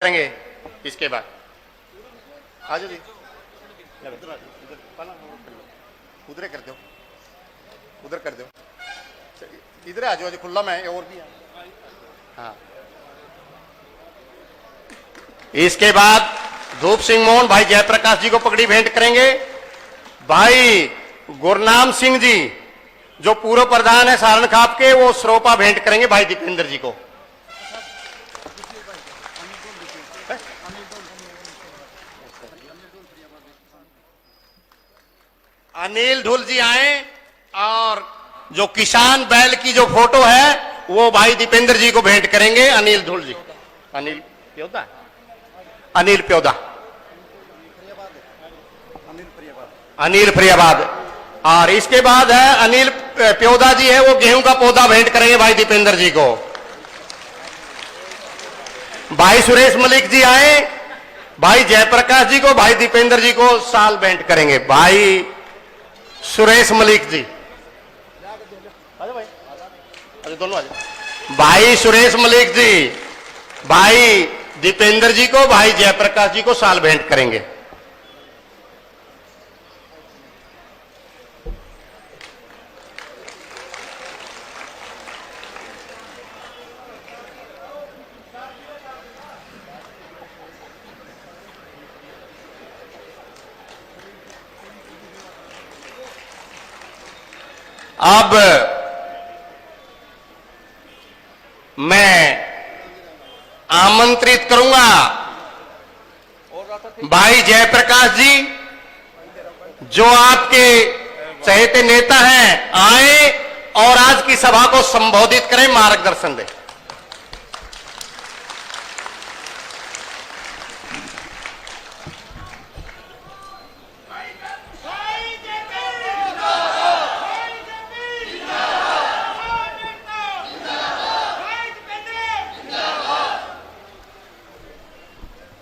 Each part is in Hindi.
करेंगे। इसके बाद आज जी उधर कर दो, उधर कर दो, इधर आ जाओ, खुला में और भी है। हाँ, इसके बाद धूप सिंह मोहन भाई जयप्रकाश जी को पगड़ी भेंट करेंगे। भाई गुरनाम सिंह जी जो पूर्व प्रधान है सारण खाप के, वो श्रोपा भेंट करेंगे भाई दीपेंद्र जी को। अनिल ढुल जी आए और जो किसान बैल की जो फोटो है वो भाई दीपेंद्र जी को भेंट करेंगे। अनिल ढुल जी, अनिल प्योदा, अनिल प्योदा, अनिल प्रियाबाद। और इसके बाद है अनिल प्योदा जी है, वो गेहूं का पौधा भेंट करेंगे भाई दीपेंद्र जी को। भाई सुरेश मलिक जी आए, भाई जयप्रकाश जी को, भाई दीपेंद्र जी को साल भेंट करेंगे। भाई सुरेश मलिक जी, दोनों आ जाओ। भाई सुरेश मलिक जी भाई दीपेंद्र जी को, भाई जयप्रकाश जी को साल भेंट करेंगे। अब मैं आमंत्रित करूंगा भाई जयप्रकाश जी, जो आपके चहेते नेता हैं, आए और आज की सभा को संबोधित करें, मार्गदर्शन दें।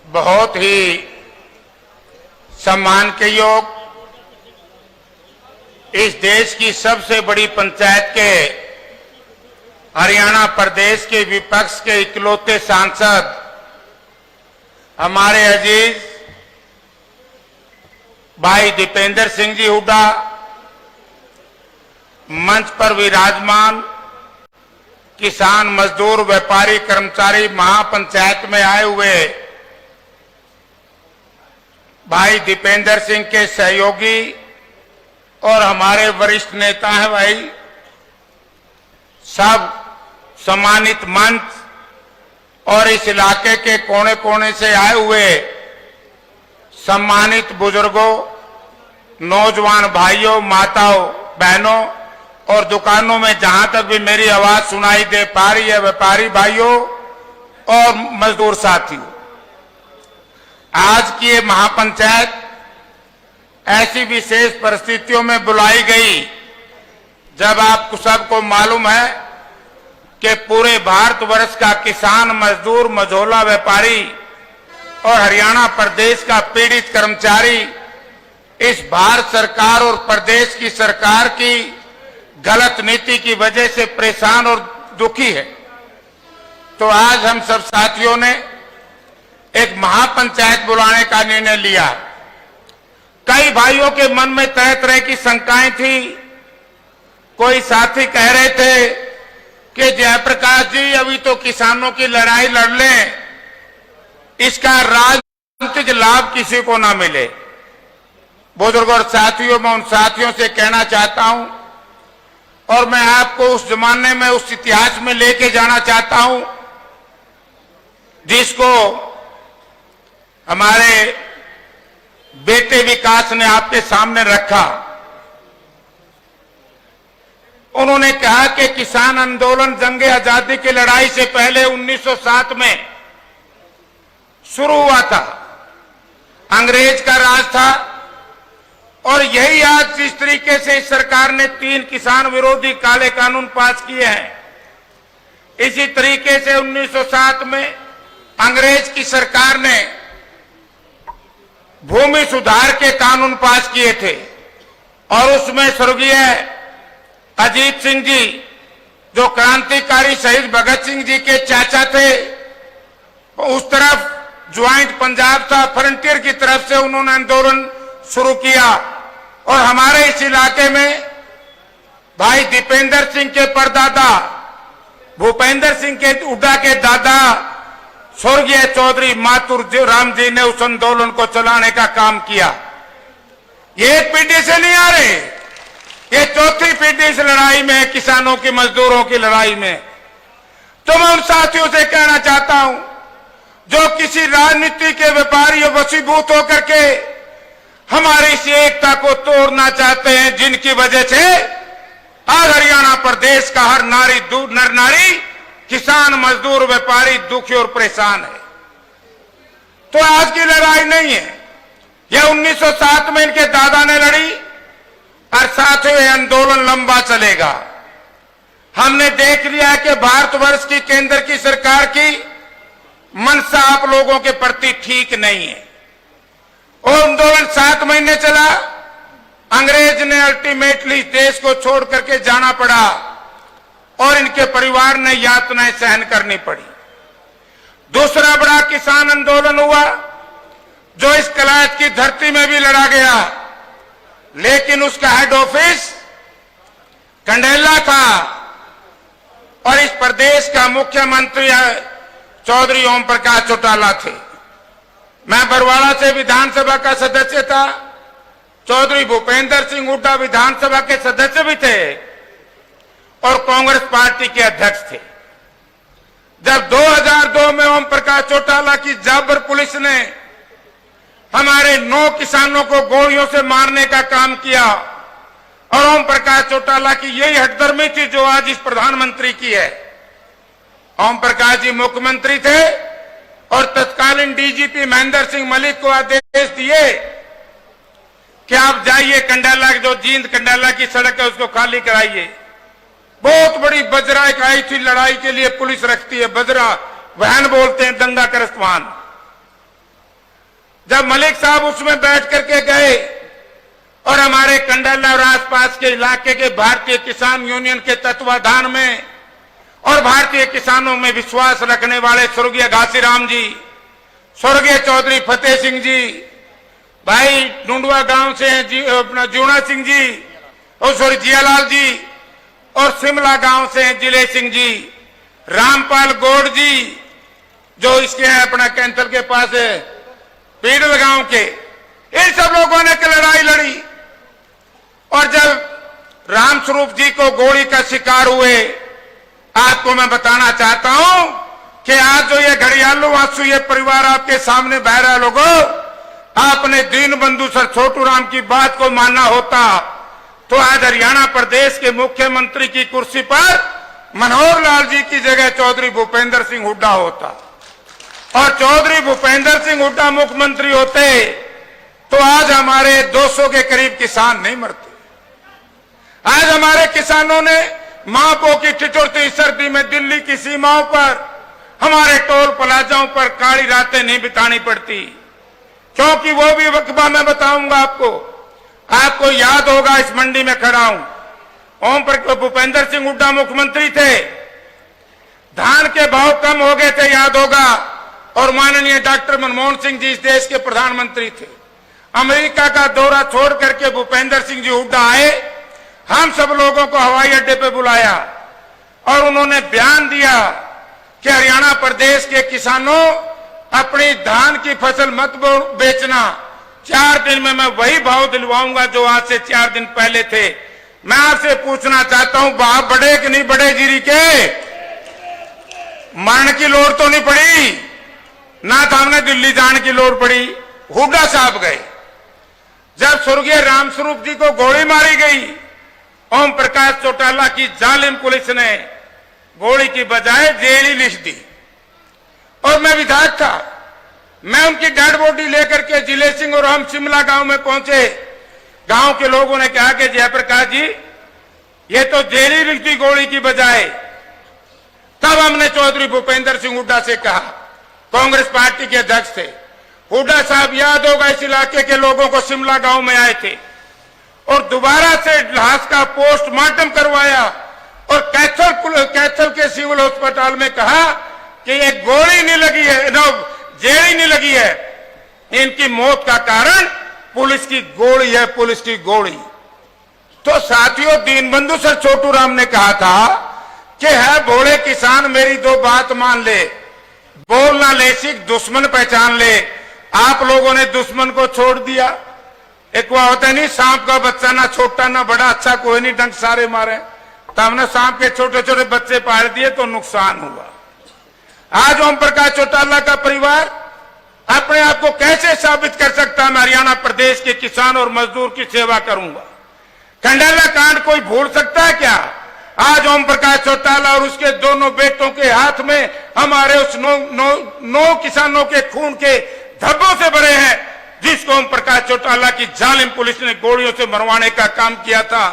बहुत ही सम्मान के योग इस देश की सबसे बड़ी पंचायत के हरियाणा प्रदेश के विपक्ष के इकलौते सांसद हमारे अजीज भाई दीपेंद्र सिंह जी हुड्डा, मंच पर विराजमान किसान मजदूर व्यापारी कर्मचारी महापंचायत में आए हुए भाई दीपेंद्र सिंह के सहयोगी और हमारे वरिष्ठ नेता हैं भाई, सब सम्मानित मंच और इस इलाके के कोने कोने से आए हुए सम्मानित बुजुर्गों, नौजवान भाइयों, माताओं, बहनों और दुकानों में जहां तक भी मेरी आवाज सुनाई दे पा रही है, व्यापारी भाइयों और मजदूर साथियों, आज की ये महापंचायत ऐसी विशेष परिस्थितियों में बुलाई गई जब आपको सबको मालूम है कि पूरे भारतवर्ष का किसान, मजदूर, मझोला व्यापारी और हरियाणा प्रदेश का पीड़ित कर्मचारी इस भारत सरकार और प्रदेश की सरकार की गलत नीति की वजह से परेशान और दुखी है। तो आज हम सब साथियों ने एक महापंचायत बुलाने का निर्णय लिया। कई भाइयों के मन में तरह तरह की शंकाएं थी। कोई साथी कह रहे थे कि जयप्रकाश जी अभी तो किसानों की लड़ाई लड़ लें, इसका राजनीतिक लाभ किसी को ना मिले। बुजुर्गों और साथियों, मैं उन साथियों से कहना चाहता हूं और मैं आपको उस जमाने में, उस इतिहास में लेके जाना चाहता हूं जिसको हमारे बेटे विकास ने आपके सामने रखा। उन्होंने कहा कि किसान आंदोलन जंगे आजादी की लड़ाई से पहले 1907 में शुरू हुआ था, अंग्रेज का राज था और यही आज जिस तरीके से इस सरकार ने 3 किसान विरोधी काले कानून पास किए हैं, इसी तरीके से 1907 में अंग्रेज की सरकार ने भूमि सुधार के कानून पास किए थे और उसमें स्वर्गीय अजीत सिंह जी जो क्रांतिकारी शहीद भगत सिंह जी के चाचा थे, उस तरफ ज्वाइंट पंजाब था, फ्रंटियर की तरफ से उन्होंने आंदोलन शुरू किया। और हमारे इस इलाके में भाई दीपेंद्र सिंह के परदादा भूपेंद्र सिंह के हुड्डा के दादा स्वर्गीय चौधरी माथुर राम जी ने उस आंदोलन को चलाने का काम किया। ये एक पीढ़ी से नहीं आ रहे, ये चौथी पीढ़ी इस लड़ाई में है, किसानों की मजदूरों की लड़ाई में। तो मैं उन साथियों से कहना चाहता हूं जो किसी राजनीति के व्यापारियों वशीभूत होकर के हमारी इस एकता को तोड़ना चाहते हैं, जिनकी वजह से आज हरियाणा प्रदेश का हर नारी नर नारी किसान मजदूर व्यापारी दुखी और परेशान है। तो आज की लड़ाई नहीं है, यह 1907 में इनके दादा ने लड़ी और साथियों यह आंदोलन लंबा चलेगा। हमने देख लिया कि भारतवर्ष की केंद्र की सरकार की मनसा आप लोगों के प्रति ठीक नहीं है। और आंदोलन 7 महीने चला, अंग्रेज ने अल्टीमेटली देश को छोड़ करके जाना पड़ा और इनके परिवार ने यातनाएं सहन करनी पड़ी। दूसरा बड़ा किसान आंदोलन हुआ जो इस कलायत की धरती में भी लड़ा गया, लेकिन उसका हेड ऑफिस कंडेला था और इस प्रदेश का मुख्यमंत्री चौधरी ओम प्रकाश चौटाला थे। मैं बरवाड़ा से विधानसभा का सदस्य था, चौधरी भूपेंद्र सिंह हुड्डा विधानसभा के सदस्य भी थे और कांग्रेस पार्टी के अध्यक्ष थे। जब 2002 में ओम प्रकाश चौटाला की जाबर पुलिस ने हमारे 9 किसानों को गोलियों से मारने का काम किया और ओम प्रकाश चौटाला की यही हठधर्मी थी जो आज इस प्रधानमंत्री की है। ओम प्रकाश जी मुख्यमंत्री थे और तत्कालीन डीजीपी महेंद्र सिंह मलिक को आदेश दिए कि आप जाइए कंडाला, जो जींद कंडाला की सड़क है उसको खाली कराइए। बहुत बड़ी बजरा एक आई थी लड़ाई के लिए, पुलिस रखती है बजरा, वहन बोलते हैं, दंगा करस्तवान। जब मलिक साहब उसमें बैठ करके गए और हमारे कंडाला और आसपास के इलाके के भारतीय किसान यूनियन के तत्वाधान में और भारतीय किसानों में विश्वास रखने वाले स्वर्गीय घासीराम जी, स्वर्गीय चौधरी फतेह सिंह जी, भाई डुंडवा गांव से अपना जूना सिंह जी और सॉरी जियालाल जी, और शिमला गांव से जिले सिंह जी, रामपाल गौड़ जी जो इसके हैं अपना कैंथल के पास है पीडल गांव के, इन सब लोगों ने लड़ाई लड़ी। और जब रामस्वरूप जी को गोली का शिकार हुए, आपको मैं बताना चाहता हूं कि आज जो ये घड़ियालू आंसू ये परिवार आपके सामने बह रहा है, लोगों आपने दीन बंधु सर छोटू राम की बात को मानना होता तो आज हरियाणा प्रदेश के मुख्यमंत्री की कुर्सी पर मनोहर लाल जी की जगह चौधरी भूपेंद्र सिंह हुड्डा होता और चौधरी भूपेंद्र सिंह हुड्डा मुख्यमंत्री होते तो आज हमारे 200 के करीब किसान नहीं मरते। आज हमारे किसानों ने मापों की ठिठुरती सर्दी में दिल्ली की सीमाओं पर हमारे टोल प्लाजाओं पर काली रातें नहीं बितानी पड़ती, क्योंकि वो भी वक्बा मैं बताऊंगा आपको याद होगा, इस मंडी में खड़ा हूं, भूपेंद्र सिंह हुड्डा मुख्यमंत्री थे, धान के भाव कम हो गए थे याद होगा, और माननीय डॉक्टर मनमोहन सिंह जी इस देश के प्रधानमंत्री थे। अमेरिका का दौरा छोड़ करके भूपेंद्र सिंह जी हुड्डा आए, हम सब लोगों को हवाई अड्डे पे बुलाया और उन्होंने बयान दिया कि हरियाणा प्रदेश के किसानों अपनी धान की फसल मत बेचना, 4 दिन में मैं वही भाव दिलवाऊंगा जो आज से 4 दिन पहले थे। मैं आपसे पूछना चाहता हूं, भाव बढ़े कि नहीं बढ़े जीरी के? मरण की लोड़ तो नहीं पड़ी ना, तो हमने दिल्ली जाने की लोड़ पड़ी। हुड्डा साहब गए, जब स्वर्गीय रामस्वरूप जी को गोली मारी गई, ओम प्रकाश चौटाला की जालिम पुलिस ने गोली की बजाय जेल ही लिख दी और मैं विधायक था। मैं उनकी डेड बॉडी लेकर के जिले सिंह और हम शिमला गांव में पहुंचे। गांव के लोगों ने कहा कि जयप्रकाश जी ये तो जेल ही लिख दी गोली की बजाय। तब हमने चौधरी भूपेंद्र सिंह हुड्डा से कहा, कांग्रेस पार्टी के अध्यक्ष थे, हुड्डा साहब याद होगा इस इलाके के लोगों को शिमला गांव में आए थे और दोबारा से लाश का पोस्टमार्टम करवाया और कैथल के सिविल अस्पताल में कहा कि ये गोली नहीं लगी है, जेल ही नहीं लगी है। इनकी मौत का कारण पुलिस की गोली है, पुलिस की गोली। तो साथियों, दीनबंधु सर छोटू राम ने कहा था कि है भोले किसान मेरी दो बात मान ले, बोलना ले सीख, दुश्मन पहचान ले। आप लोगों ने दुश्मन को छोड़ दिया। एक वो होता नहीं, सांप का बच्चा ना छोटा ना बड़ा, अच्छा कोई नहीं, डंक सारे मारे। तो हमने सांप के छोटे छोटे बच्चे पाल दिए तो नुकसान हुआ। आज ओम प्रकाश चौटाला का परिवार अपने आप को कैसे साबित कर सकता है मैं हरियाणा प्रदेश के किसान और मजदूर की सेवा करूंगा? कंडला कांड कोई भूल सकता है क्या? आज ओम प्रकाश चौटाला और उसके दोनों बेटों के हाथ में हमारे उस नौ किसानों के खून के धब्बों से भरे हैं, जिसको ओम प्रकाश चौटाला की जालिम पुलिस ने गोलियों से मरवाने का काम किया था।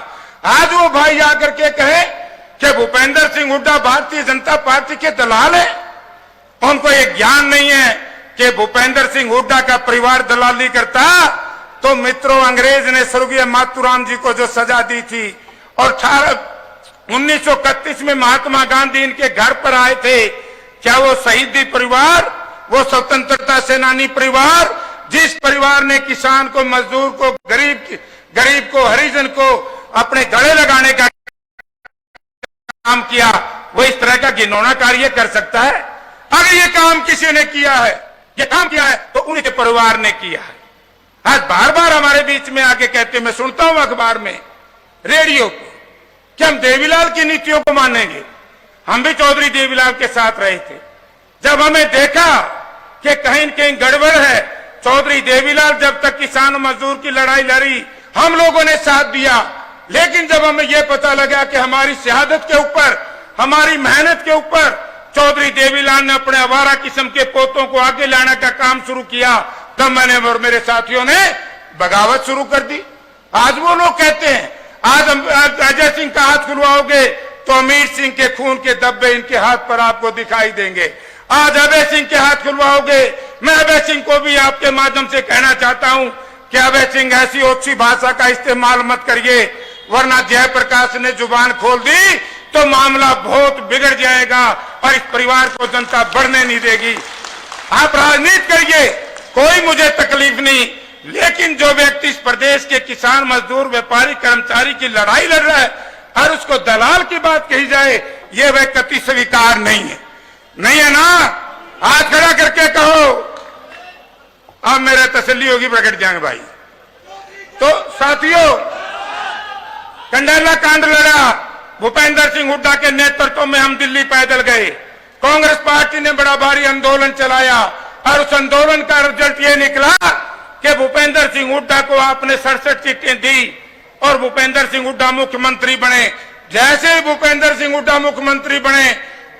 आज वो भाई आकर के कहे कि भूपेंद्र सिंह हुड्डा भारतीय जनता पार्टी के दलाल है। उनको ये ज्ञान नहीं है कि भूपेंद्र सिंह हुड्डा का परिवार दलाली करता तो मित्रों, अंग्रेज ने स्वर्गीय मातूराम जी को जो सजा दी थी और 1931 में महात्मा गांधी इनके घर पर आए थे, क्या वो शहीदी परिवार, वो स्वतंत्रता सेनानी परिवार, जिस परिवार ने किसान को, मजदूर को, गरीब को, हरिजन को अपने गले लगाने का काम किया, वो इस तरह का घिनौना कार्य कर सकता है? अगर ये काम किसी ने किया है, ये काम किया है तो उनके परिवार ने किया है। आज बार बार हमारे बीच में आके कहते, मैं सुनता हूं अखबार में, रेडियो पे, कि हम देवीलाल की नीतियों को मानेंगे। हम भी चौधरी देवीलाल के साथ रहे थे। जब हमें देखा कि कहीं न कहीं गड़बड़ है, चौधरी देवीलाल जब तक किसान मजदूर की लड़ाई लड़ी, हम लोगों ने साथ दिया। लेकिन जब हमें यह पता लगा कि हमारी शहादत के ऊपर, हमारी मेहनत के ऊपर चौधरी देवीलाल ने अपने आवारा किस्म के पोतों को आगे लाने का काम शुरू किया, तब मैंने और मेरे साथियों ने बगावत शुरू कर दी। आज वो लोग कहते हैं, आज अजय सिंह का हाथ खुलवाओगे तो अमीर सिंह के खून के धब्बे इनके हाथ पर आपको दिखाई देंगे। आज अभय सिंह के हाथ खुलवाओगे, मैं अभय सिंह को भी आपके माध्यम से कहना चाहता हूं कि अभय सिंह ऐसी ओछी भाषा का इस्तेमाल मत करिए, वरना जयप्रकाश ने जुबान खोल दी तो मामला बहुत बिगड़ जाएगा और इस परिवार को जनता बढ़ने नहीं देगी। आप राजनीति करिए, कोई मुझे तकलीफ नहीं, लेकिन जो व्यक्ति इस प्रदेश के किसान, मजदूर, व्यापारी, कर्मचारी की लड़ाई लड़ रहा है और उसको दलाल की बात कही जाए, यह वह कति स्वीकार नहीं है। नहीं है ना? आज खड़ा करके कहो, अब मेरे तसल्ली होगी, प्रकट जाएंगे भाई। तो साथियों, कंडला कांड लड़ा, भूपेंद्र सिंह हुड्डा के नेतृत्व में हम दिल्ली पैदल गए। कांग्रेस पार्टी ने बड़ा भारी आंदोलन चलाया और उस आंदोलन का रिजल्ट ये निकला कि भूपेंद्र सिंह हुड्डा को आपने 67 सीटें दी और भूपेंद्र सिंह हुड्डा मुख्यमंत्री बने। जैसे ही भूपेंद्र सिंह हुड्डा मुख्यमंत्री बने,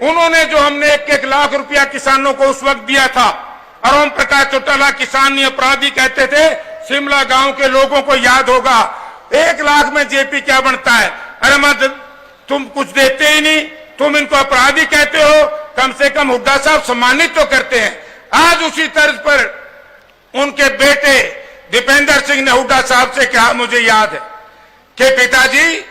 उन्होंने जो हमने 1-1 लाख रुपया किसानों को उस वक्त दिया था, और ओम प्रकाश चौटाला किसानी अपराधी कहते थे, शिमला गांव के लोगों को याद होगा, 1 लाख में जेपी क्या बनता है? अरे मत, तुम कुछ देते ही नहीं, तुम इनको अपराधी कहते हो, कम से कम हुड्डा साहब सम्मानित तो करते हैं। आज उसी तर्ज पर उनके बेटे दीपेंद्र सिंह ने हुड्डा साहब से कहा, मुझे याद है कि पिताजी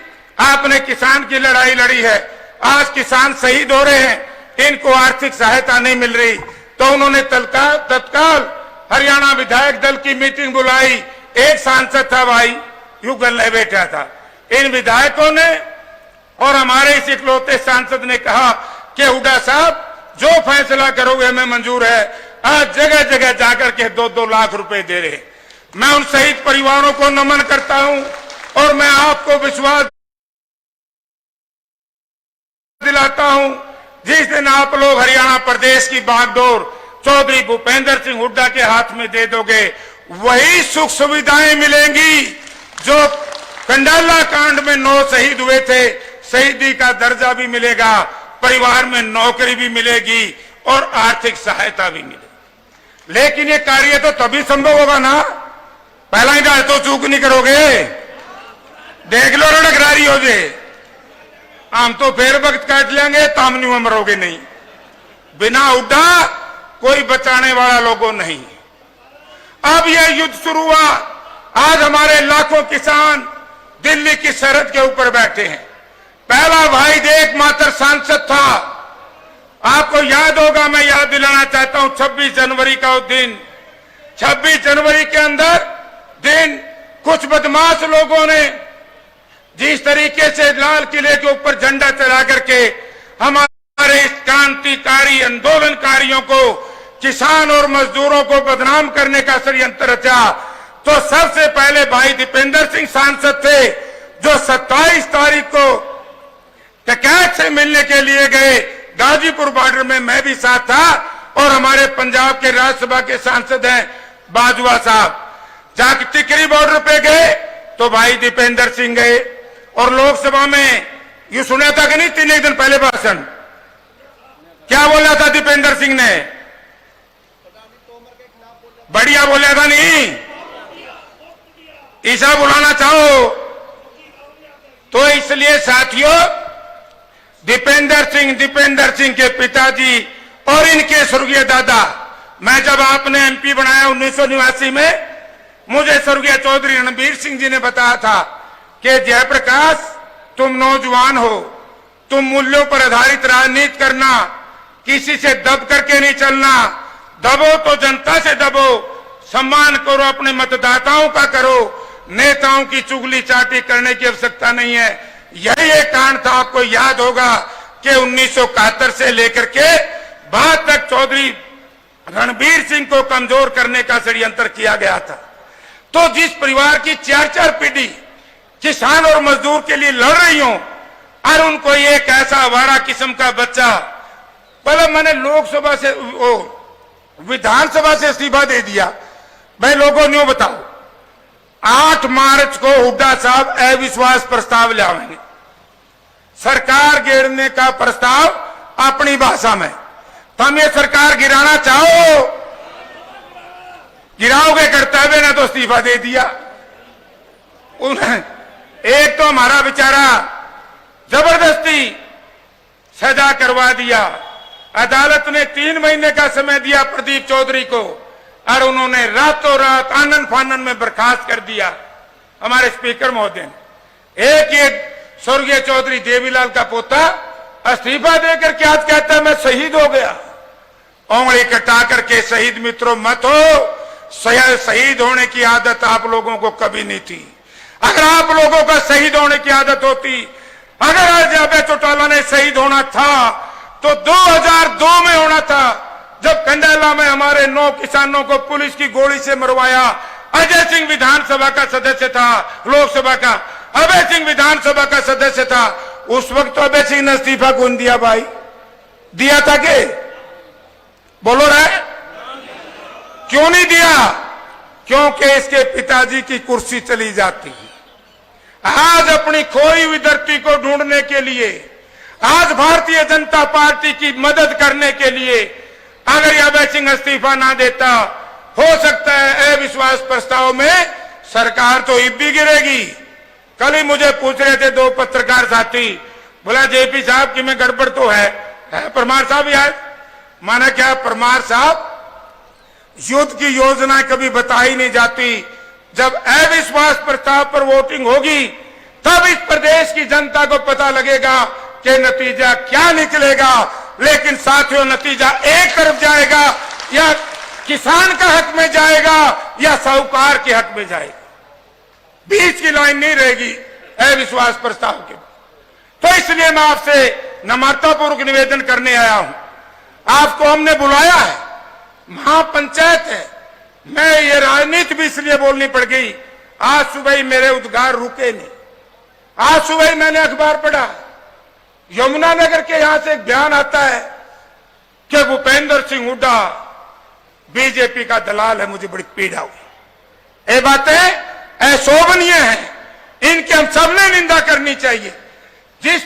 आपने किसान की लड़ाई लड़ी है, आज किसान शहीद हो रहे हैं, इनको आर्थिक सहायता नहीं मिल रही। तो उन्होंने तत्काल हरियाणा विधायक दल की मीटिंग बुलाई। एक सांसद था भाई, युगल ने बैठा था। इन विधायकों ने और हमारे इस इकलौते सांसद ने कहा कि हुड्डा साहब जो फैसला करोगे हमें मंजूर है। आज जगह जगह जाकर के 2-2 लाख रुपए दे रहे। मैं उन शहीद परिवारों को नमन करता हूं और मैं आपको विश्वास दिलाता हूं, जिस दिन आप लोग हरियाणा प्रदेश की बागडोर चौधरी भूपेंद्र सिंह हुड्डा के हाथ में दे दोगे, वही सुख सुविधाएं मिलेंगी जो कंडाला कांड में 9 शहीद हुए थे। शहीदी का दर्जा भी मिलेगा, परिवार में नौकरी भी मिलेगी और आर्थिक सहायता भी मिलेगी। लेकिन ये कार्य तो तभी संभव होगा ना, पहला ही डाल तो चूक नहीं करोगे। देख लो रड़करारी हो जाए, हम तो फिर वक्त काट लेंगे, तामनी मरोगे नहीं। बिना हुड्डा कोई बचाने वाला लोगों नहीं। अब यह युद्ध शुरू हुआ। आज हमारे लाखों किसान दिल्ली की सरहद के ऊपर बैठे हैं। पहला वाहिद एकमात्र सांसद था आपको याद होगा, मैं याद दिलाना चाहता हूं 26 जनवरी का वो दिन। 26 जनवरी के अंदर दिन कुछ बदमाश लोगों ने जिस तरीके से लाल किले के ऊपर झंडा चढ़ा करके हमारे इस क्रांतिकारी आंदोलनकारियों को, किसान और मजदूरों को बदनाम करने का षड्यंत्र रचा, तो सबसे पहले भाई दीपेंद्र सिंह सांसद थे जो 27 तारीख को डकैत से मिलने के लिए गए गाजीपुर बॉर्डर में। मैं भी साथ था और हमारे पंजाब के राज्यसभा के सांसद हैं बाजवा साहब। जहां टिकरी बॉर्डर पे गए तो भाई दीपेंद्र सिंह गए और लोकसभा में ये सुना था कि नहीं, 3 दिन पहले भाषण क्या बोला था दीपेंद्र सिंह ने? बढ़िया बोला था नहीं? ईसा बुलाना चाहो तो इसलिए साथियों, दीपेंद्र सिंह के पिताजी और इनके स्वर्गीय दादा, मैं जब आपने एमपी बनाया 1989 में, मुझे स्वर्गीय चौधरी रणबीर सिंह जी ने बताया था कि जयप्रकाश तुम नौजवान हो, तुम मूल्यों पर आधारित राजनीति करना, किसी से दब करके नहीं चलना, दबो तो जनता से दबो, सम्मान करो अपने मतदाताओं का करो, नेताओं की चुगली चाटी करने की आवश्यकता नहीं है। यही एक कारण था, आपको याद होगा कि 1971 से लेकर के बाद तक चौधरी रणबीर सिंह को कमजोर करने का षड्यंत्र किया गया था। तो जिस परिवार की 4-4 पीढ़ी किसान और मजदूर के लिए लड़ रही हो और उनको एक ऐसा अवारा किस्म का बच्चा, पहले मैंने लोकसभा से विधानसभा से इस्तीफा दे दिया। भाई लोगों ने बताओ, 8 मार्च को हुड्डा साहब अविश्वास प्रस्ताव लाएंगे, सरकार गिरने का प्रस्ताव अपनी भाषा में। तुम ये सरकार गिराना चाहो, गिराओगे कर्तव्य ना तो इस्तीफा दे दिया। एक तो हमारा बेचारा जबरदस्ती सजा करवा दिया, अदालत ने 3 महीने का समय दिया प्रदीप चौधरी को और उन्होंने रातों रात आनन फानन में बर्खास्त कर दिया हमारे स्पीकर महोदय ने। एक स्वर्गीय चौधरी देवीलाल का पोता इस्तीफा देकर क्या कहता है, मैं शहीद हो गया। उंगली कटा करके शहीद मित्रों मत हो, शहीद होने की आदत आप लोगों को कभी नहीं थी। अगर आप लोगों का शहीद होने की आदत होती, अगर आज अभय चौटाला ने शहीद होना था तो 2002 में होना था, जब कंडाला में हमारे 9 किसानों को पुलिस की गोली से मरवाया। अजय सिंह विधानसभा का सदस्य था, लोकसभा का, अभय सिंह विधानसभा का सदस्य था। उस वक्त तो अभय सिंह ने इस्तीफा कौन दिया भाई? दिया था कि बोलो रहे? क्यों नहीं दिया? क्योंकि इसके पिताजी की कुर्सी चली जाती। आज अपनी खोई हुई धरती को ढूंढने के लिए, आज भारतीय जनता पार्टी की मदद करने के लिए अगर अभय सिंह इस्तीफा ना देता, हो सकता है अविश्वास प्रस्ताव में सरकार तो भी गिरेगी। कल ही मुझे पूछ रहे थे 2 पत्रकार साथी, बोला जेपी साहब की में गड़बड़ तो है परमार साहब यार। माना क्या परमार साहब, युद्ध की योजना कभी बताई नहीं जाती। जब अविश्वास प्रस्ताव पर वोटिंग होगी तब इस प्रदेश की जनता को पता लगेगा कि नतीजा क्या निकलेगा। लेकिन साथियों, नतीजा एक तरफ जाएगा, या किसान का हक में जाएगा या साहूकार के हक में जाएगा, बीच की लाइन नहीं रहेगी अविश्वास प्रस्ताव के। तो इसलिए मैं आपसे नम्रतापूर्वक निवेदन करने आया हूं। आपको हमने बुलाया है, महापंचायत है। मैं ये राजनीति भी इसलिए बोलनी पड़ गई, आज सुबह ही मेरे उद्गार रुके नहीं। आज सुबह ही मैंने अखबार पढ़ा, यमुनानगर के यहां से एक बयान आता है कि भूपेंद्र सिंह हुड्डा बीजेपी का दलाल है। मुझे बड़ी पीड़ा हुई। ये बातें अशोभनीय हैं, इनकी हम सबने निंदा करनी चाहिए। जिस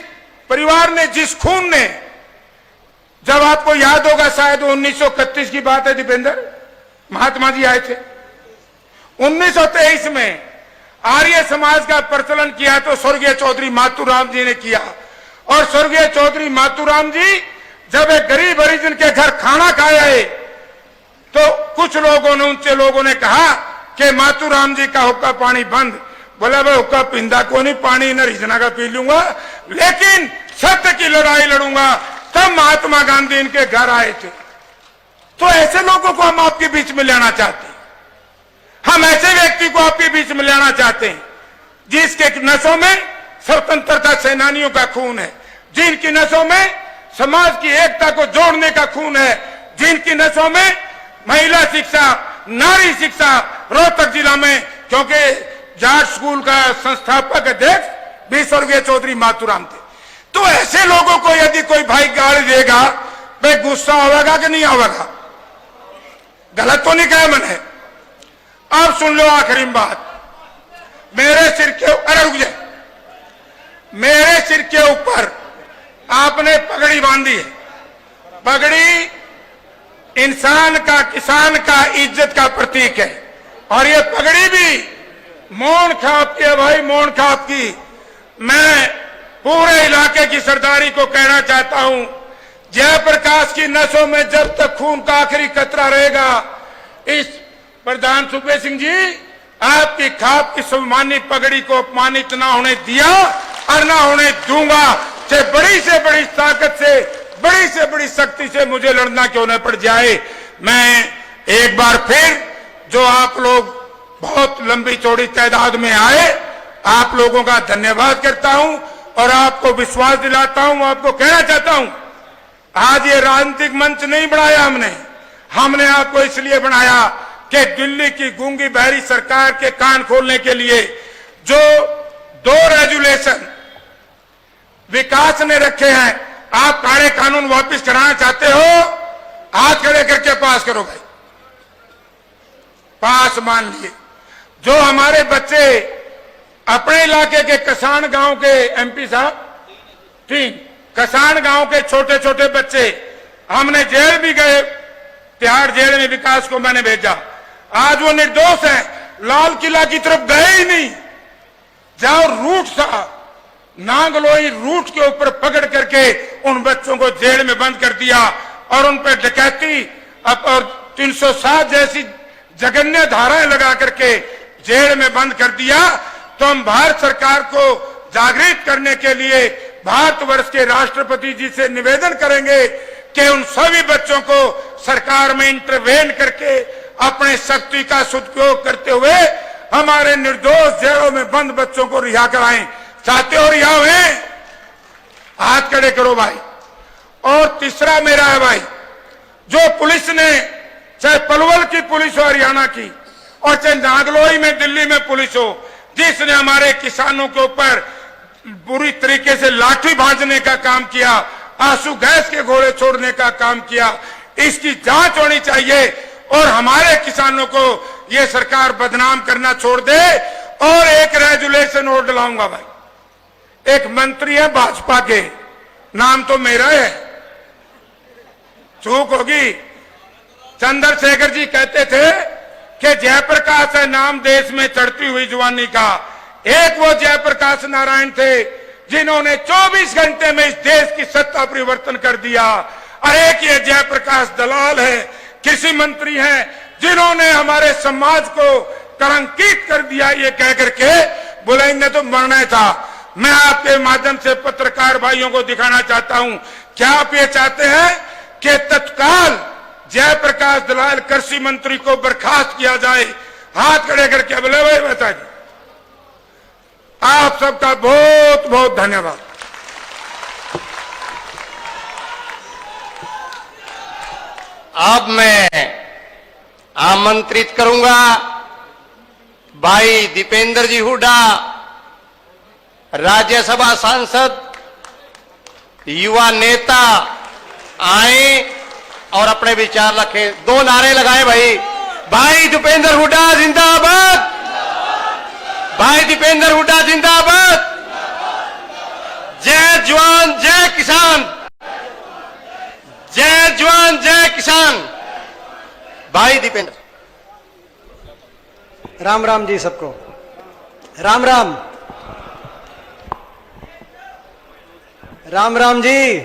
परिवार ने, जिस खून ने, जब आपको याद होगा शायद 1931 की बात है, दीपेंद्र महात्मा जी आए थे। 1923 में आर्य समाज का प्रचलन किया तो स्वर्गीय चौधरी मातूराम जी ने किया। और स्वर्गीय चौधरी मातूराम जी जब एक गरीब हरिजन के घर खाना खाए तो कुछ लोगों ने, ऊंचे लोगों ने कहा कि मातूराम जी का हुक्का पानी बंद। बोला भाई हुक्का पींदा को नहीं, पानी न हरिजना का पी लूंगा, लेकिन सत्य की लड़ाई लड़ूंगा। तब महात्मा गांधी इनके घर आए थे। तो ऐसे लोगों को हम आपके बीच में लाना चाहते हैं, हम ऐसे व्यक्ति को आपके बीच में लाना चाहते हैं जिसके नसों में स्वतंत्रता सेनानियों का खून है, जिनकी नसों में समाज की एकता को जोड़ने का खून है, जिनकी नसों में महिला शिक्षा, नारी शिक्षा, रोहतक जिला में, क्योंकि जाट स्कूल का संस्थापक अध्यक्ष भी स्वर्गीय चौधरी माथुराम थे। तो ऐसे लोगों को यदि कोई भाई गाली देगा, वे गुस्सा होगा कि नहीं होगा? गलत तो नहीं कहा मैंने? अब सुन लो आखिरी बात। मेरे सिर के, अरे रुक जाए, मेरे सिर के ऊपर आपने पगड़ी बांधी है। पगड़ी इंसान का, किसान का, इज्जत का प्रतीक है। और ये पगड़ी भी मौन खाप की है भाई, मौन खाप की। मैं पूरे इलाके की सरदारी को कहना चाहता हूं, जयप्रकाश की नसों में जब तक खून का आखिरी कतरा रहेगा, इस प्रधान सुखबीर सिंह जी आपकी खाप की सम्मानित पगड़ी को अपमानित ना होने दिया और ना होने दूंगा, चाहे बड़ी से बड़ी ताकत से, बड़ी से बड़ी शक्ति से मुझे लड़ना क्यों न पड़ जाए। मैं एक बार फिर, जो आप लोग बहुत लंबी चौड़ी तादाद में आए, आप लोगों का धन्यवाद करता हूं और आपको विश्वास दिलाता हूं, आपको कहना चाहता हूं, आज ये राजनीतिक मंच नहीं बनाया हमने आपको इसलिए बनाया कि दिल्ली की गूंगी बहरी सरकार के कान खोलने के लिए जो 2 रेजुलेशन विकास ने रखे हैं, आप काले कानून वापस कराना चाहते हो, हाथ खड़े करके पास करो भाई, पास मान लिए। जो हमारे बच्चे अपने इलाके के कसान गांव के एमपी साहब, 3 कसान गांव के छोटे छोटे बच्चे, हमने जेल भी गए, तिहाड़ जेल में विकास को मैंने भेजा, आज वो निर्दोष है, लाल किला की तरफ गए ही नहीं। जाओ रूट सा नांगलोई रूट के ऊपर पकड़ करके उन बच्चों को जेल में बंद कर दिया और उन पर डकैती और 307 जैसी जघन्य धाराएं लगा करके जेल में बंद कर दिया। तो हम भारत सरकार को जागृत करने के लिए भारतवर्ष के राष्ट्रपति जी से निवेदन करेंगे कि उन सभी बच्चों को सरकार में इंटरवेन करके अपने शक्ति का सदुपयोग करते हुए हमारे निर्दोष जेलों में बंद बच्चों को रिहा कराएं। चाहते हो रिहा हुए? हाथ खड़े करो भाई। और तीसरा मेरा है भाई, जो पुलिस ने, चाहे पलवल की पुलिस हो हरियाणा की, और चाहे नागलोई में दिल्ली में पुलिस हो, जिसने हमारे किसानों के ऊपर बुरी तरीके से लाठी भांजने का काम किया, आंसू गैस के घोड़े छोड़ने का काम किया, इसकी जांच होनी चाहिए और हमारे किसानों को यह सरकार बदनाम करना छोड़ दे। और एक रेजुलेशन और डलाऊंगा भाई, एक मंत्री है भाजपा के, नाम तो मेरा है, चूक होगी, चंद्रशेखर जी कहते थे कि जयप्रकाश है नाम देश में चढ़ती हुई जवानी का। एक वो जयप्रकाश नारायण थे जिन्होंने 24 घंटे में इस देश की सत्ता परिवर्तन कर दिया, और एक ये जयप्रकाश दलाल है, कृषि मंत्री हैं, जिन्होंने हमारे समाज को कलंकित कर दिया, ये कह करके बोला इन्हें तो मरना था। मैं आपके माध्यम से पत्रकार भाइयों को दिखाना चाहता हूं, क्या आप ये चाहते हैं कि तत्काल जयप्रकाश दलाल कृषि मंत्री को बर्खास्त किया जाए? हाथ खड़े करके बोले भाई बता जी। आप सबका बहुत बहुत धन्यवाद। अब मैं आमंत्रित करूंगा भाई दीपेंद्र जी हुड्डा, राज्यसभा सांसद, युवा नेता, आए और अपने विचार रखें। 2 नारे लगाए भाई। भाई दीपेंद्र हुड्डा जिंदाबाद, भाई दीपेंद्र हुड्डा जिंदाबाद, जय जवान जय किसान, जय जवान जय किसान। भाई दीपेंद्र। राम राम जी सबको, राम राम, राम राम जी।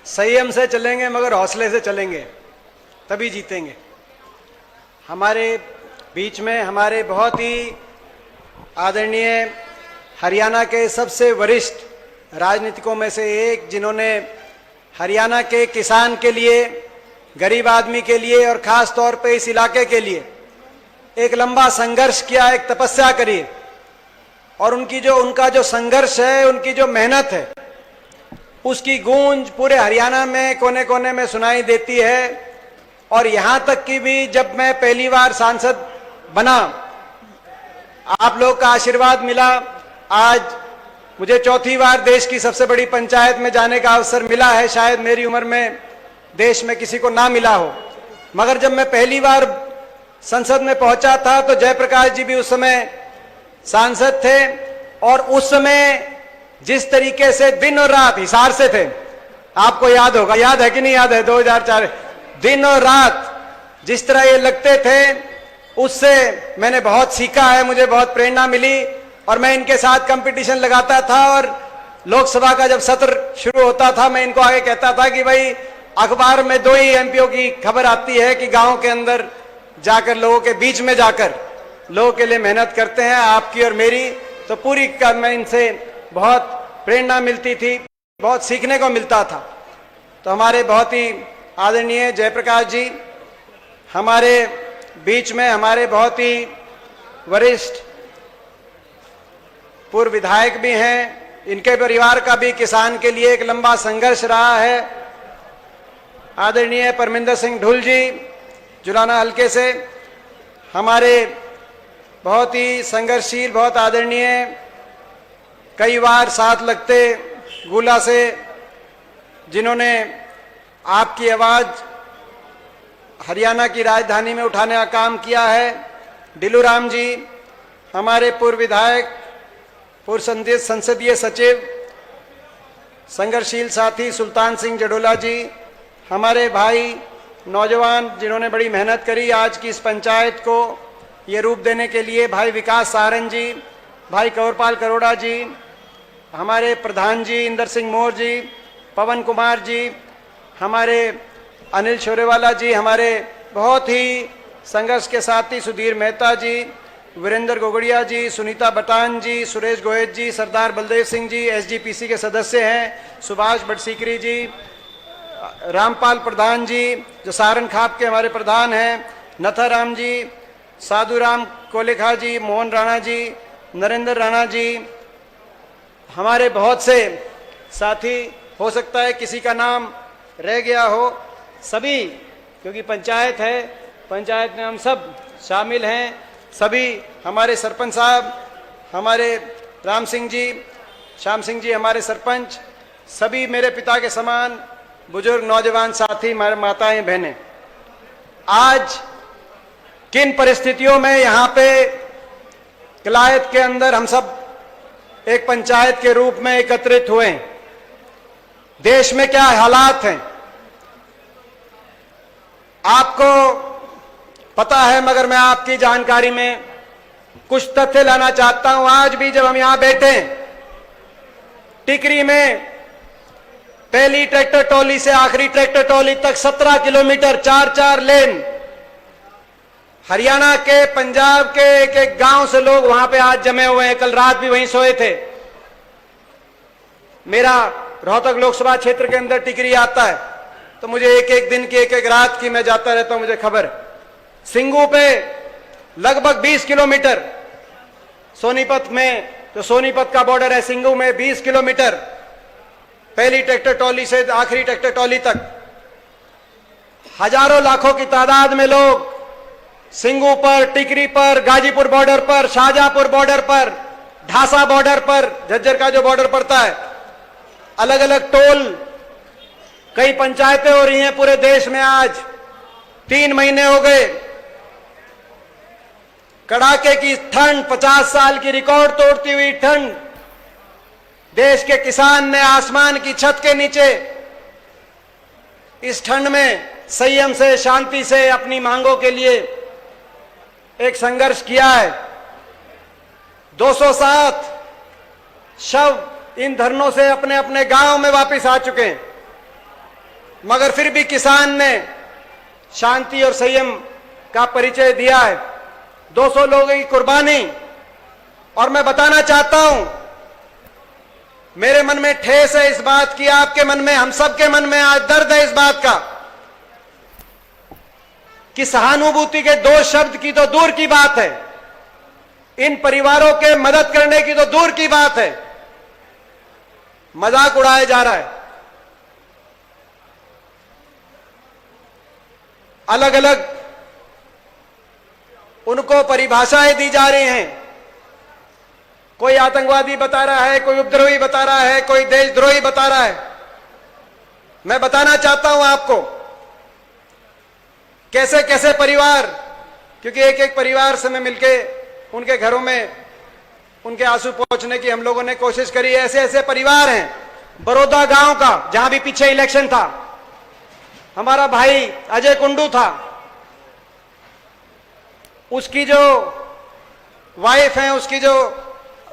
संयम से चलेंगे मगर हौसले से चलेंगे, तभी जीतेंगे। हमारे बीच में हमारे बहुत ही आदरणीय हरियाणा के सबसे वरिष्ठ राजनीतिकों में से एक, जिन्होंने हरियाणा के किसान के लिए, गरीब आदमी के लिए और खास तौर पे इस इलाके के लिए एक लंबा संघर्ष किया, एक तपस्या करी, और उनका जो संघर्ष है, उनकी जो मेहनत है, उसकी गूंज पूरे हरियाणा में कोने कोने में सुनाई देती है। और यहां तक कि भी जब मैं पहली बार सांसद बना, आप लोग का आशीर्वाद मिला, आज मुझे चौथी बार देश की सबसे बड़ी पंचायत में जाने का अवसर मिला है। शायद मेरी उम्र में देश में किसी को ना मिला हो, मगर जब मैं पहली बार संसद में पहुंचा था तो जयप्रकाश जी भी उस समय सांसद थे, और उस समय जिस तरीके से दिन और रात हिसार से थे, आपको याद होगा, याद है कि नहीं याद है, 2004, दिन और रात जिस तरह ये लगते थे, उससे मैंने बहुत सीखा है, मुझे बहुत प्रेरणा मिली। और मैं इनके साथ कंपटीशन लगाता था, और लोकसभा का जब सत्र शुरू होता था, मैं इनको आगे कहता था कि भाई अखबार में 2 ही एमपीओ की खबर आती है कि गांव के अंदर जाकर, लोगों के बीच में जाकर लोगों के लिए मेहनत करते हैं, आपकी और मेरी। तो पूरी का मैं इनसे बहुत प्रेरणा मिलती थी, बहुत सीखने को मिलता था। तो हमारे बहुत ही आदरणीय जयप्रकाश जी हमारे बीच में, हमारे बहुत ही वरिष्ठ पूर्व विधायक भी हैं, इनके परिवार का भी किसान के लिए एक लंबा संघर्ष रहा है। आदरणीय परमिंदर सिंह ढुल जी जुलाना हल्के से, हमारे बहुत ही संघर्षशील, बहुत आदरणीय, कई बार साथ लगते गुला से, जिन्होंने आपकी आवाज हरियाणा की राजधानी में उठाने का काम किया है। डिलू राम जी हमारे पूर्व विधायक, पूर्व संसदीय सचिव, संघर्षशील साथी सुल्तान सिंह जडोला जी, हमारे भाई नौजवान जिन्होंने बड़ी मेहनत करी आज की इस पंचायत को ये रूप देने के लिए, भाई विकास सहारन जी, भाई कंवरपाल करोड़ा जी, हमारे प्रधान जी इंदर सिंह मोर जी, पवन कुमार जी, हमारे अनिल शोरेवाला जी, हमारे बहुत ही संघर्ष के साथी सुधीर मेहता जी, वीरेंद्र गोगड़िया जी, सुनीता बटान जी, सुरेश गोयत जी, सरदार बलदेव सिंह जी, एसजीपीसी के सदस्य हैं, सुभाष बटसीकरी जी, रामपाल प्रधान जी जो सारण खाप के हमारे प्रधान हैं, नथाराम जी, साधुराम कोलेखा जी, मोहन राणा जी, नरेंद्र राणा जी, हमारे बहुत से साथी, हो सकता है किसी का नाम रह गया हो, सभी, क्योंकि पंचायत है, पंचायत में हम सब शामिल हैं, सभी हमारे सरपंच साहब, हमारे राम सिंह जी, श्याम सिंह जी हमारे सरपंच, सभी मेरे पिता के समान बुजुर्ग नौजवान साथी, हमारे माताएं बहनें, आज किन परिस्थितियों में यहाँ पे किलायत के अंदर हम सब एक पंचायत के रूप में एकत्रित हुए, देश में क्या हालात हैं आपको पता है, मगर मैं आपकी जानकारी में कुछ तथ्य लाना चाहता हूं। आज भी जब हम यहां बैठे टिकरी में पहली ट्रैक्टर ट्रॉली से आखिरी ट्रैक्टर ट्रॉली तक 17 किलोमीटर 4-4 लेन, हरियाणा के, पंजाब के एक एक गांव से लोग वहां पे आज जमे हुए हैं, कल रात भी वहीं सोए थे। मेरा रोहतक लोकसभा क्षेत्र के अंदर टिकरी आता है, तो मुझे एक एक दिन की, एक एक रात की मैं जाता रहता हूं, मुझे खबर है। सिंगू पे लगभग 20 किलोमीटर, सोनीपत में, तो सोनीपत का बॉर्डर है, सिंगू में 20 किलोमीटर पहली ट्रैक्टर ट्रॉली से आखिरी ट्रैक्टर ट्रॉली तक, हजारों लाखों की तादाद में लोग सिंगू पर, टिकरी पर, गाजीपुर बॉर्डर पर, शाहजहांपुर बॉर्डर पर, ढासा बॉर्डर पर, झज्जर का जो बॉर्डर पड़ता है, अलग अलग टोल, कई पंचायतें हो रही हैं पूरे देश में। आज 3 महीने हो गए, कड़ाके की ठंड, 50 साल की रिकॉर्ड तोड़ती हुई ठंड, देश के किसान ने आसमान की छत के नीचे इस ठंड में संयम से, शांति से अपनी मांगों के लिए एक संघर्ष किया है। 207 शव इन धरनों से अपने अपने गांव में वापस आ चुके हैं, मगर फिर भी किसान ने शांति और संयम का परिचय दिया है। 200 लोगों की कुर्बानी और मैं बताना चाहता हूं, मेरे मन में ठेस है इस बात की, आपके मन में, हम सबके मन में आज दर्द है इस बात का कि सहानुभूति के दो शब्द की तो दूर की बात है, इन परिवारों के मदद करने की तो दूर की बात है, मजाक उड़ाया जा रहा है। अलग अलग उनको परिभाषाएं दी जा रही हैं, कोई आतंकवादी बता रहा है, कोई उपद्रवी बता रहा है, कोई देशद्रोही बता रहा है। मैं बताना चाहता हूं आपको कैसे कैसे परिवार, क्योंकि एक एक परिवार से मैं मिलके उनके घरों में उनके आंसू पहुंचने की हम लोगों ने कोशिश करी। ऐसे ऐसे परिवार हैं। बड़ौदा गांव का, जहां भी पीछे इलेक्शन था, हमारा भाई अजय कुंडू था, उसकी जो वाइफ है, उसकी जो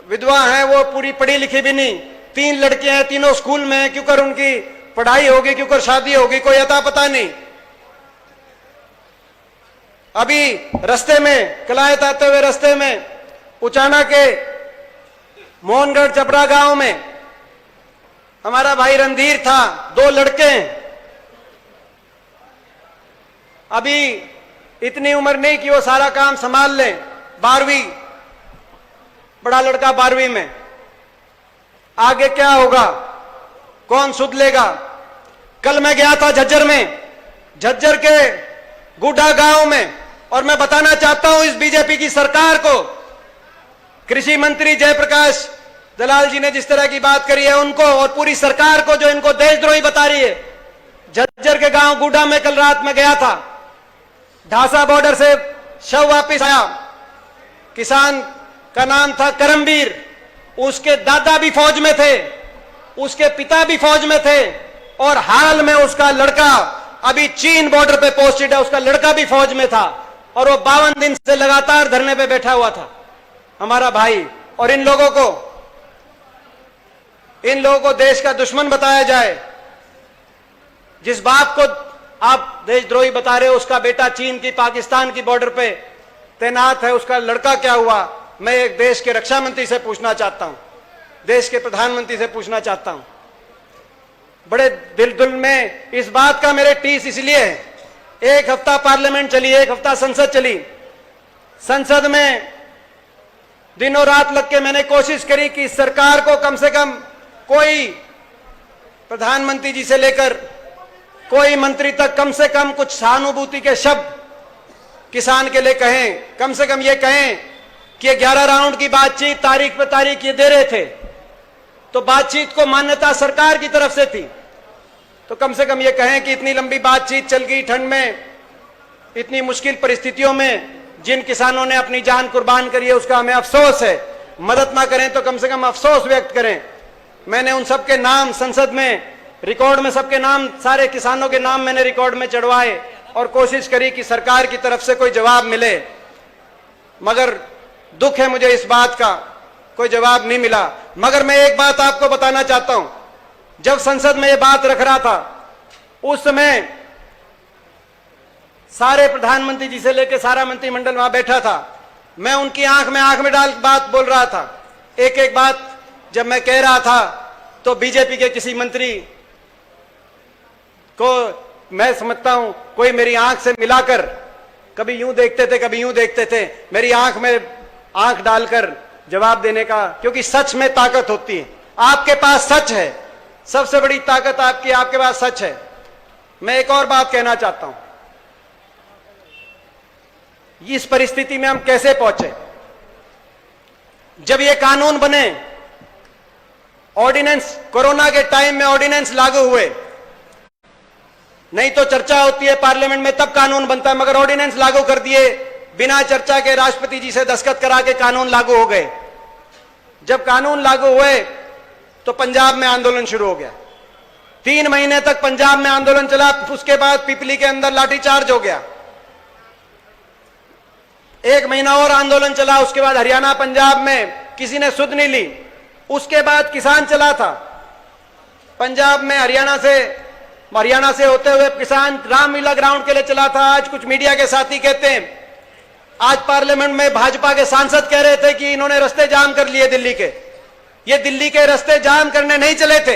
विधवा है, वो पूरी पढ़ी लिखी भी नहीं, 3 लड़कियां हैं, तीनों स्कूल में हैं, क्यों कर उनकी पढ़ाई होगी, क्यों कर शादी होगी, कोई अता पता नहीं। अभी रास्ते में, कलायत आते हुए रास्ते में, उचाना के मोहनगढ़ चपड़ा गांव में हमारा भाई रणधीर था, 2 लड़के हैं। अभी इतनी उम्र नहीं कि वो सारा काम संभाल लें। 12वीं, बड़ा लड़का 12वीं में। आगे क्या होगा, कौन सुध लेगा। कल मैं गया था झज्जर में, झज्जर के गुड्डा गांव में, और मैं बताना चाहता हूं इस बीजेपी की सरकार को, कृषि मंत्री जयप्रकाश दलाल जी ने जिस तरह की बात करी है उनको, और पूरी सरकार को जो इनको देशद्रोही बता रही है। झज्जर के गांव गुड्डा में कल रात में गया था, ढासा बॉर्डर से शव वापस आया। किसान का नाम था करमवीर, उसके दादा भी फौज में थे, उसके पिता भी फौज में थे, और हाल में उसका लड़का अभी चीन बॉर्डर पे पोस्टेड है, उसका लड़का भी फौज में था, और वो 52 दिन से लगातार धरने पे बैठा हुआ था हमारा भाई। और इन लोगों को देश का दुश्मन बताया जाए। जिस बाप को आप देशद्रोही बता रहे हो, उसका बेटा चीन की, पाकिस्तान की बॉर्डर पे तैनात है, उसका लड़का क्या हुआ। मैं एक देश के रक्षा मंत्री से पूछना चाहता हूं, देश के प्रधानमंत्री से पूछना चाहता हूं। बड़े दिल में इस बात का मेरे टीस इसलिए है, 1 हफ्ता पार्लियामेंट चली, 1 हफ्ता संसद चली। संसद में दिनों रात लग के मैंने कोशिश करी कि सरकार को कम से कम कोई, प्रधानमंत्री जी से लेकर कोई मंत्री तक, कम से कम कुछ सहानुभूति के शब्द किसान के लिए कहें। कम से कम ये कहें कि 11 राउंड की बातचीत तारीख पे तारीख ये दे रहे थे, तो बातचीत को मान्यता सरकार की तरफ से थी, तो कम से कम ये कहें कि इतनी लंबी बातचीत चल गई, ठंड में, इतनी मुश्किल परिस्थितियों में जिन किसानों ने अपनी जान कुर्बान करी है, उसका हमें अफसोस है। मदद ना करें तो कम से कम अफसोस व्यक्त करें। मैंने उन सबके नाम संसद में रिकॉर्ड में, सबके नाम, सारे किसानों के नाम मैंने रिकॉर्ड में चढ़वाए और कोशिश करी कि सरकार की तरफ से कोई जवाब मिले, मगर दुख है मुझे इस बात का, कोई जवाब नहीं मिला। मगर मैं एक बात आपको बताना चाहता हूं, जब संसद में ये बात रख रहा था, उस समय सारे प्रधानमंत्री जी से लेकर सारा मंत्रिमंडल वहां बैठा था। मैं उनकी आंख में डाल बात बोल रहा था। एक एक बात जब मैं कह रहा था तो बीजेपी के किसी मंत्री को मैं समझता हूं कोई मेरी आंख से मिलाकर, कभी यूं देखते थे, कभी यूं देखते थे, मेरी आंख में आंख डालकर जवाब देने का, क्योंकि सच में ताकत होती है। आपके पास सच है, सबसे बड़ी ताकत आपकी, आपके पास सच है। मैं एक और बात कहना चाहता हूं, इस परिस्थिति में हम कैसे पहुंचे। जब ये कानून बने, ऑर्डिनेंस, कोरोना के टाइम में ऑर्डिनेंस लागू हुए, नहीं तो चर्चा होती है पार्लियामेंट में, तब कानून बनता है, मगर ऑर्डिनेंस लागू कर दिए, बिना चर्चा के राष्ट्रपति जी से दस्तखत करा के कानून लागू हो गए। जब कानून लागू हुए तो पंजाब में आंदोलन शुरू हो गया। 3 महीने तक पंजाब में आंदोलन चला, उसके बाद पिपली के अंदर लाठीचार्ज हो गया। 1 महीना और आंदोलन चला, उसके बाद हरियाणा पंजाब में किसी ने सुध नहीं ली। उसके बाद किसान चला था पंजाब में, हरियाणा से होते हुए किसान रामलीला ग्राउंड के लिए चला था। आज कुछ मीडिया के साथी कहते हैं आज पार्लियामेंट में भाजपा के सांसद कह रहे थे कि इन्होंने रास्ते जाम कर लिए दिल्ली के। ये दिल्ली के रास्ते जाम करने नहीं चले थे,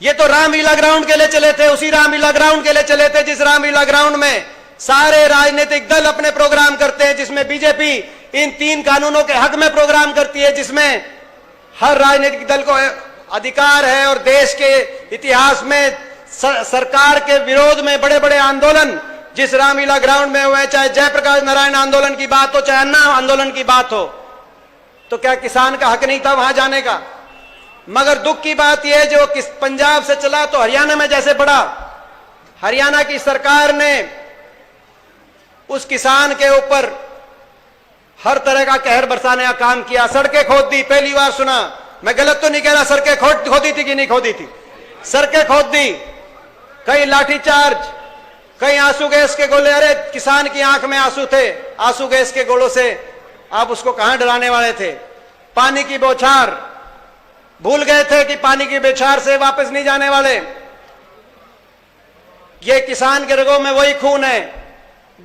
ये तो रामलीला ग्राउंड के लिए चले थे। उसी रामलीला ग्राउंड के लिए चले थे जिस रामलीला ग्राउंड में सारे राजनीतिक दल अपने प्रोग्राम करते हैं, जिसमें बीजेपी इन 3 कानूनों के हक में प्रोग्राम करती है, जिसमें हर राजनीतिक दल को अधिकार है। और देश के इतिहास में सरकार के विरोध में बड़े बड़े आंदोलन जिस रामलीला ग्राउंड में हुए, चाहे जयप्रकाश नारायण आंदोलन की बात हो, चाहे अन्ना आंदोलन की बात हो, तो क्या किसान का हक नहीं था वहां जाने का? मगर दुख की बात यह, जो किस पंजाब से चला तो हरियाणा में जैसे पड़ा, हरियाणा की सरकार ने उस किसान के ऊपर हर तरह का कहर बरसाने का काम किया। सड़कें खोद दी, पहली बार सुना, मैं गलत तो नहीं कह रहा, सड़कें खोदी थी कि नहीं खोदी थी? सड़कें खोद दी, कहीं लाठीचार्ज, कहीं आंसू गैस के गोले। अरे किसान की आंख में आंसू थे, आंसू गैस के गोलों से आप उसको कहां डराने वाले थे? पानी की बौछार, भूल गए थे कि पानी की बौछार से वापस नहीं जाने वाले। ये किसान के रगों में वही खून है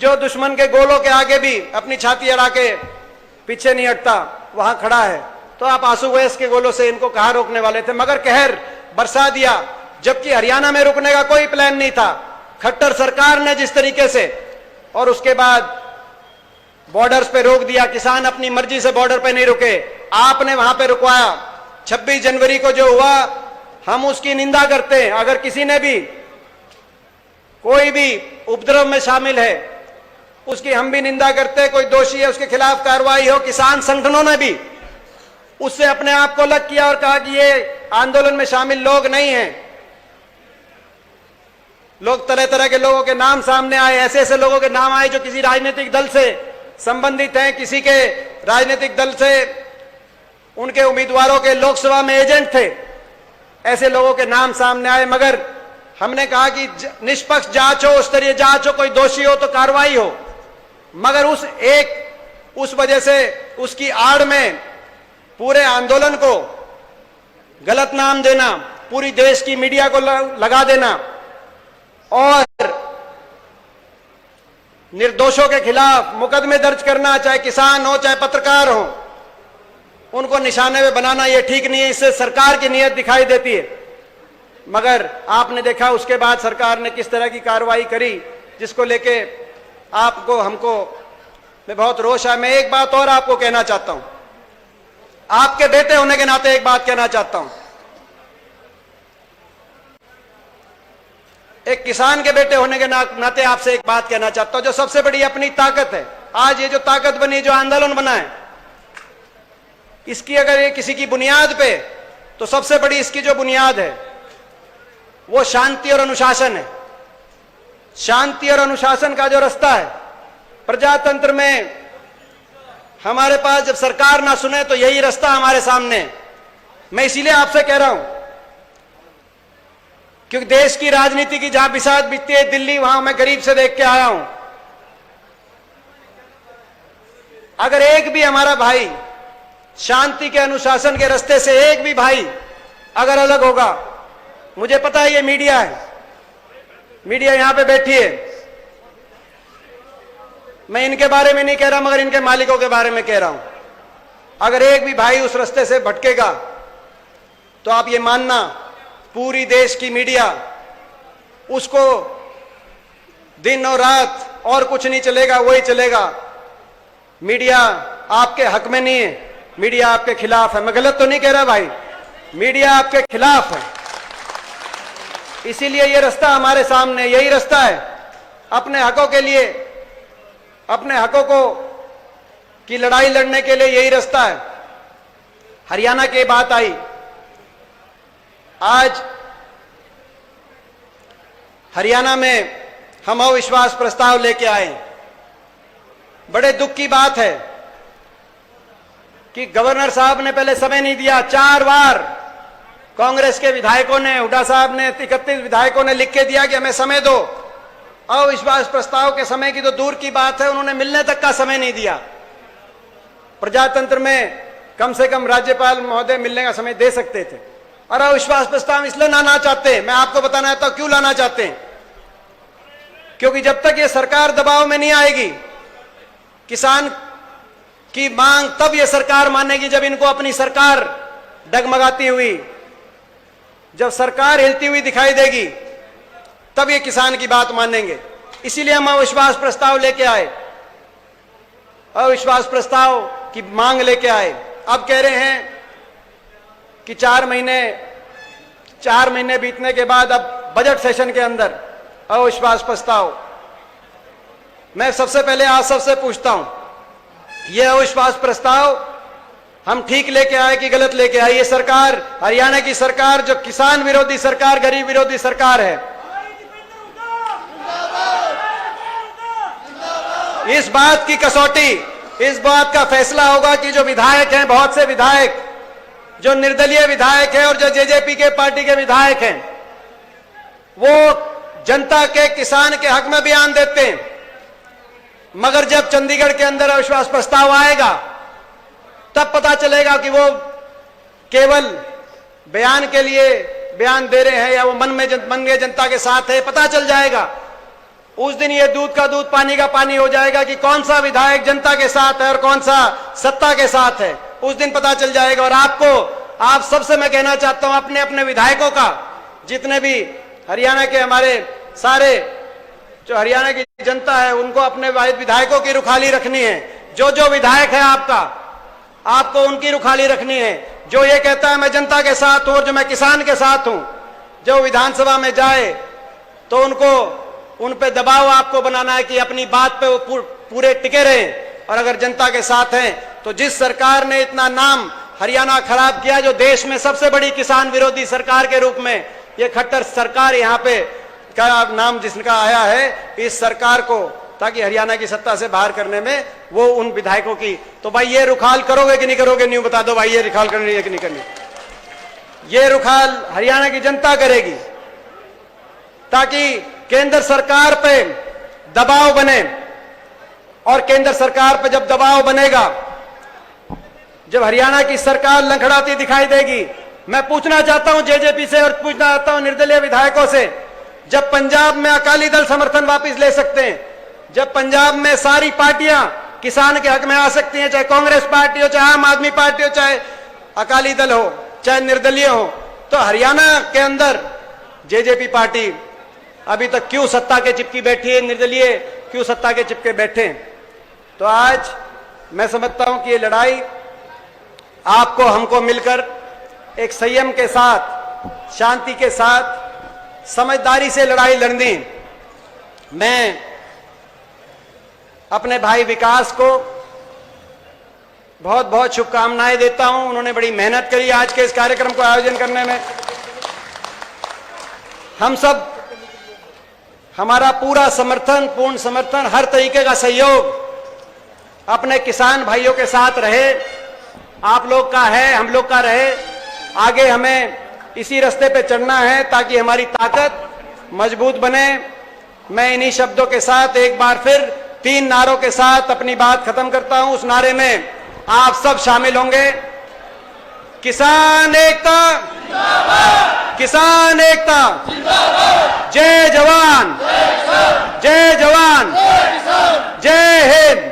जो दुश्मन के गोलों के आगे भी अपनी छाती अड़ा के पीछे नहीं हटता, वहां खड़ा है। तो आप आंसू गैस के गोलों से इनको कहां रोकने वाले थे? मगर कहर बरसा दिया, जबकि हरियाणा में रुकने का कोई प्लान नहीं था। खट्टर सरकार ने जिस तरीके से, और उसके बाद बॉर्डर्स पे रोक दिया, किसान अपनी मर्जी से बॉर्डर पे नहीं रुके, आपने वहां पे रुकवाया। 26 जनवरी को जो हुआ, हम उसकी निंदा करते हैं। अगर किसी ने भी कोई भी उपद्रव में शामिल है, उसकी हम भी निंदा करते हैं। कोई दोषी है, उसके खिलाफ कार्रवाई हो। किसान संगठनों ने भी उससे अपने आप को अलग किया और कहा कि ये आंदोलन में शामिल लोग नहीं हैं। लोग, तरह तरह के लोगों के नाम सामने आए, ऐसे ऐसे लोगों के नाम आए जो किसी राजनीतिक दल से संबंधित हैं, किसी के राजनीतिक दल से उनके उम्मीदवारों के लोकसभा में एजेंट थे, ऐसे लोगों के नाम सामने आए। मगर हमने कहा कि निष्पक्ष जांच हो, स्तरीय जांच हो, कोई दोषी हो तो कार्रवाई हो। मगर उस वजह से उसकी आड़ में पूरे आंदोलन को गलत नाम देना, पूरी देश की मीडिया को लगा देना और निर्दोषों के खिलाफ मुकदमे दर्ज करना, चाहे किसान हो चाहे पत्रकार हो, उनको निशाने में बनाना, यह ठीक नहीं है। इससे सरकार की नीयत दिखाई देती है। मगर आपने देखा उसके बाद सरकार ने किस तरह की कार्रवाई करी, जिसको लेके आपको, हमको में बहुत रोष है। मैं एक बात और आपको कहना चाहता हूं, आपके बेटे होने के नाते एक बात कहना चाहता हूं। एक किसान के बेटे होने के नाते आपसे एक बात कहना चाहता हूं। जो सबसे बड़ी अपनी ताकत है, आज ये जो ताकत बनी, जो आंदोलन बना है, इसकी अगर ये किसी की बुनियाद पे, तो सबसे बड़ी इसकी जो बुनियाद है वो शांति और अनुशासन है। शांति और अनुशासन का जो रास्ता है प्रजातंत्र में, हमारे पास जब सरकार ना सुने तो यही रास्ता हमारे सामने है। मैं इसीलिए आपसे कह रहा हूं, क्योंकि देश की राजनीति की जहां बिसात बीतती है दिल्ली, वहां मैं करीब से देख के आया हूं। अगर एक भी हमारा भाई शांति के अनुशासन के रास्ते से, एक भी भाई अगर अलग होगा, मुझे पता है ये मीडिया है, मीडिया यहां पे बैठी है, मैं इनके बारे में नहीं कह रहा मगर इनके मालिकों के बारे में कह रहा हूं। अगर एक भी भाई उस रास्ते से भटकेगा तो आप ये मानना, पूरी देश की मीडिया उसको दिन और रात और कुछ नहीं चलेगा, वही चलेगा। मीडिया आपके हक में नहीं है, मीडिया आपके खिलाफ है। मैं गलत तो नहीं कह रहा भाई, मीडिया आपके खिलाफ है। इसीलिए ये रास्ता हमारे सामने, यही रास्ता है अपने हकों के लिए, अपने हकों को की लड़ाई लड़ने के लिए, यही रास्ता है। हरियाणा की बात आई, आज हरियाणा में हम अविश्वास प्रस्ताव लेके आए। बड़े दुख की बात है कि गवर्नर साहब ने पहले समय नहीं दिया। 4 बार कांग्रेस के विधायकों ने, हुड्डा साहब ने, 31 विधायकों ने लिख के दिया कि हमें समय दो। अविश्वास प्रस्ताव के समय की तो दूर की बात है, उन्होंने मिलने तक का समय नहीं दिया। प्रजातंत्र में कम से कम राज्यपाल महोदय मिलने का समय दे सकते थे। और अविश्वास प्रस्ताव इसलिए लाना चाहते हैं, मैं आपको बताना चाहता हूं क्यों लाना चाहते हैं। क्योंकि जब तक ये सरकार दबाव में नहीं आएगी किसान की मांग तब ये सरकार मानेगी जब इनको अपनी सरकार डगमगाती हुई, जब सरकार हिलती हुई दिखाई देगी, तब ये किसान की बात मानेंगे। इसीलिए हम अविश्वास प्रस्ताव लेके आए, अविश्वास प्रस्ताव की मांग लेके आए। अब कह रहे हैं कि 4 महीने बीतने के बाद अब बजट सेशन के अंदर अविश्वास प्रस्ताव। मैं सबसे पहले आप सबसे पूछता हूं, यह अविश्वास प्रस्ताव हम ठीक लेके आए कि गलत लेके आए? ये सरकार, हरियाणा की सरकार, जो किसान विरोधी सरकार, गरीब विरोधी सरकार है, इस बात की कसौटी, इस बात का फैसला होगा कि जो विधायक हैं, बहुत से विधायक जो निर्दलीय विधायक हैं और जो जेजेपी के पार्टी के विधायक हैं, वो जनता के, किसान के हक में बयान देते हैं, मगर जब चंडीगढ़ के अंदर अविश्वास प्रस्ताव आएगा तब पता चलेगा कि वो केवल बयान के लिए बयान दे रहे हैं या वो मन में जनता के साथ है। पता चल जाएगा उस दिन, ये दूध का दूध पानी का पानी हो जाएगा कि कौन सा विधायक जनता के साथ है और कौन सा सत्ता के साथ है। उस दिन पता चल जाएगा। और आप सबसे मैं कहना चाहता हूं, अपने अपने विधायकों का, जितने भी हरियाणा के हमारे सारे जो हरियाणा की जनता है, उनको अपने विधायकों की रुखाली रखनी है। जो विधायक है आपको उनकी रुखाली रखनी है। जो ये कहता है मैं जनता के साथ हूं और जो मैं किसान के साथ हूं, जो विधानसभा में जाए तो उन पे दबाव आपको बनाना है कि अपनी बात पे वो पूरे टिके रहें। और अगर जनता के साथ हैं तो जिस सरकार ने इतना नाम हरियाणा खराब किया, जो देश में सबसे बड़ी किसान विरोधी सरकार के रूप में ये खट्टर सरकार यहाँ पे का नाम जिसका आया है, इस सरकार को, ताकि हरियाणा की सत्ता से बाहर करने में वो उन विधायकों की, तो भाई ये रुखाल करोगे कि नहीं करोगे? न्यू बता दो भाई, ये रुखाल करनी है कि नहीं करनी? ये रुखाल हरियाणा की जनता करेगी, ताकि केंद्र सरकार पे दबाव बने। और केंद्र सरकार पे जब दबाव बनेगा, जब हरियाणा की सरकार लंगड़ाती दिखाई देगी, मैं पूछना चाहता हूं जेजेपी से और पूछना चाहता हूं निर्दलीय विधायकों से, जब पंजाब में अकाली दल समर्थन वापस ले सकते हैं, जब पंजाब में सारी पार्टियां किसान के हक में आ सकती हैं, चाहे कांग्रेस पार्टी हो, चाहे आम आदमी पार्टी हो, चाहे अकाली दल हो, चाहे निर्दलीय हो, तो हरियाणा के अंदर जेजेपी पार्टी अभी तक क्यों सत्ता के चिपकी बैठी है? निर्दलीय क्यों सत्ता के चिपके बैठे हैं? तो आज मैं समझता हूं कि ये लड़ाई आपको, हमको मिलकर एक संयम के साथ, शांति के साथ, समझदारी से लड़ाई लड़नी। मैं अपने भाई विकास को बहुत बहुत शुभकामनाएं देता हूं। उन्होंने बड़ी मेहनत करी आज के इस कार्यक्रम को आयोजन करने में। हम सब, हमारा पूरा समर्थन, पूर्ण समर्थन, हर तरीके का सहयोग अपने किसान भाइयों के साथ रहे। आप लोग का है, हम लोग का रहे। आगे हमें इसी रास्ते पे चढ़ना है ताकि हमारी ताकत मजबूत बने। मैं इन्हीं शब्दों के साथ एक बार फिर 3 नारों के साथ अपनी बात खत्म करता हूं। उस नारे में आप सब शामिल होंगे। किसान एकता, किसान एकता, जय जवान, जय जवान, जय हिंद।